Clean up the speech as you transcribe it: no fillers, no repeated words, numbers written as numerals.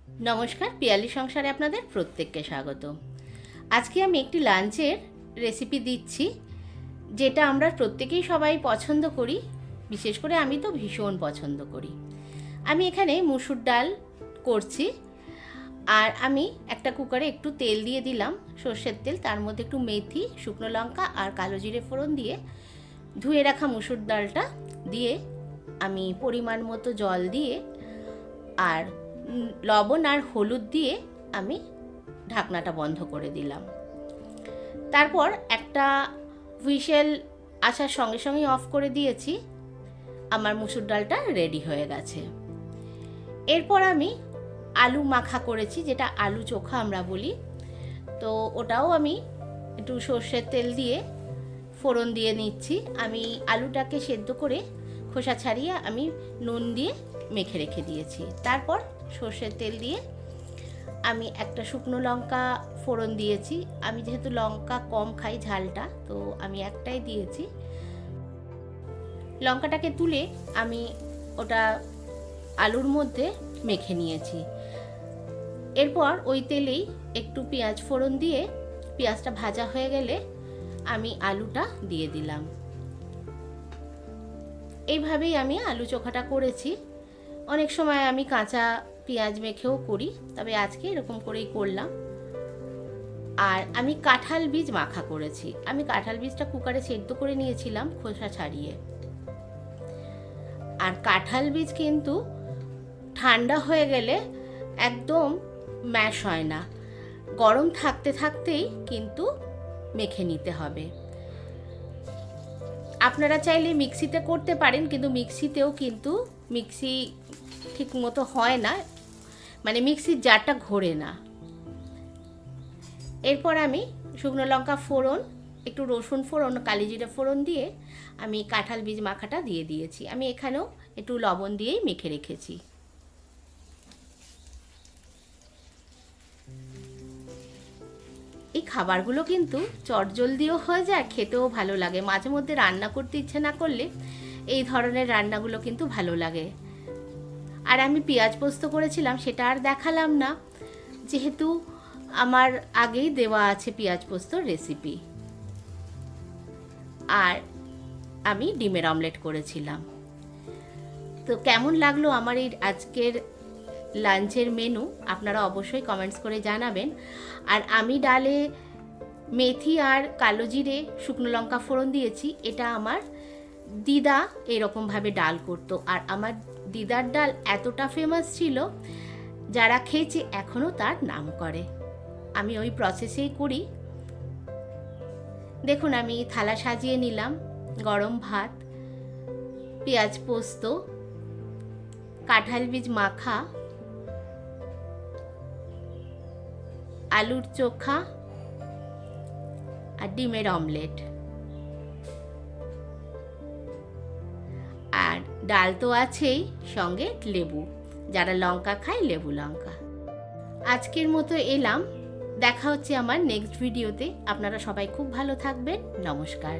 নমস্কার, পিয়ালি সংসারে আপনাদের প্রত্যেককে স্বাগত। আজকে আমি একটি লাঞ্চের রেসিপি দিচ্ছি, যেটা আমরা প্রত্যেকেই সবাই পছন্দ করি। বিশেষ করে আমি তো ভীষণ পছন্দ করি। আমি এখানে মুসুর ডাল করছি, আর আমি একটা কুকারে একটু তেল দিয়ে দিলাম, সর্ষের তেল। তার মধ্যে একটু মেথি, শুকনো লঙ্কা আর কালো জিরে ফোড়ন দিয়ে ধুয়ে রাখা মুসুর ডালটা দিয়ে আমি পরিমাণ মতো জল দিয়ে আর লবণ আর হলুদ দিয়ে আমি ঢাকনাটা বন্ধ করে দিলাম। তারপর একটা হুইসেল আসার সঙ্গে সঙ্গেই অফ করে দিয়েছি। আমার মুসুর ডালটা রেডি হয়ে গেছে। এরপর আমি আলু মাখা করেছি, যেটা আলু চোখা আমরা বলি। তো ওটাও আমি একটু সর্ষের তেল দিয়ে ফোড়ন দিয়ে নিচ্ছি। আমি আলুটাকে সেদ্ধ করে খোসা ছাড়িয়ে আমি নুন দিয়ে মেখে রেখে দিয়েছি। তারপর সর্ষের তেল দিয়ে আমি একটা শুকনো লঙ্কা ফোড়ন দিয়েছি। আমি যেহেতু লঙ্কা কম খাই ঝালটা, তো আমি একটাই দিয়েছি। লঙ্কাটাকে তুলে আমি ওটা আলুর মধ্যে মেখে নিয়েছি। এরপর ওই তেলেই একটু পেঁয়াজ ফোড়ন দিয়ে পেঁয়াজটা ভাজা হয়ে গেলে আমি আলুটা দিয়ে দিলাম। এইভাবেই আমি আলু চোখাটা করেছি। অনেক সময় আমি কাঁচা পেঁয়াজ মেখেও করি, তবে আজকে এরকম করেই করলাম। আর আমি কাঁঠাল বীজ মাখা করেছি। আমি কাঁঠাল বীজটা কুকারে সেদ্ধ করে নিয়েছিলাম খোসা ছাড়িয়ে। আর কাঁঠাল বীজ কিন্তু ঠান্ডা হয়ে গেলে একদম ম্যাশ হয় না, গরম থাকতে থাকতেই কিন্তু মেখে নিতে হবে। আপনারা চাইলে মিক্সিতে করতে পারেন, কিন্তু মিক্সিতেও কিন্তু মিক্সি ঠিক মতো হয় না, মানে মিক্সির জারটা ঘোরে না। এরপর আমি শুকনো লঙ্কা ফোড়ন, একটু রসুন ফোড়ন, কালি জিরে ফোড়ন দিয়ে আমি কাঁঠাল বীজ মাখাটা দিয়ে দিয়েছি। আমি এখানেও একটু লবণ দিয়েই মেখে রেখেছি। এই খাবারগুলো কিন্তু চটজলদিও হয়ে যায়, খেতেও ভালো লাগে। মাঝে মধ্যে রান্না করতে ইচ্ছে না করলে এই ধরনের রান্নাগুলো কিন্তু ভালো লাগে। আর আমি পেঁয়াজ পোস্ত করেছিলাম, সেটা আর দেখালাম না, যেহেতু আমার আগেই দেওয়া আছে পেঁয়াজ পোস্তর রেসিপি। আর আমি ডিমের অমলেট করেছিলাম। তো কেমন লাগলো আমার এই আজকের লাঞ্চের মেনু, আপনারা অবশ্যই কমেন্টস করে জানাবেন। আর আমি ডালে মেথি আর কালো জিরে শুকনো লঙ্কা ফোড়ন দিয়েছি। এটা আমার দিদা এরকমভাবে ডাল করতো, আর আমার দিদার ডাল এতটা ফেমাস ছিল, যারা খেয়েছে এখনও তার নাম করে। আমি ওই প্রসেসেই করি। দেখুন, আমি থালা সাজিয়ে নিলাম। গরম ভাত, পেঁয়াজ পোস্ত, কাঁঠাল বীজ মাখা, আলুর চোখা আর ডিমের অমলেট। আর ডাল তো আছেই, সঙ্গে লেবু, যারা লঙ্কা খায় লেবু লঙ্কা। আজকের মতো এলাম। দেখা হচ্ছে আমার নেক্সট ভিডিওতে। আপনারা সবাই খুব ভালো থাকবেন। নমস্কার।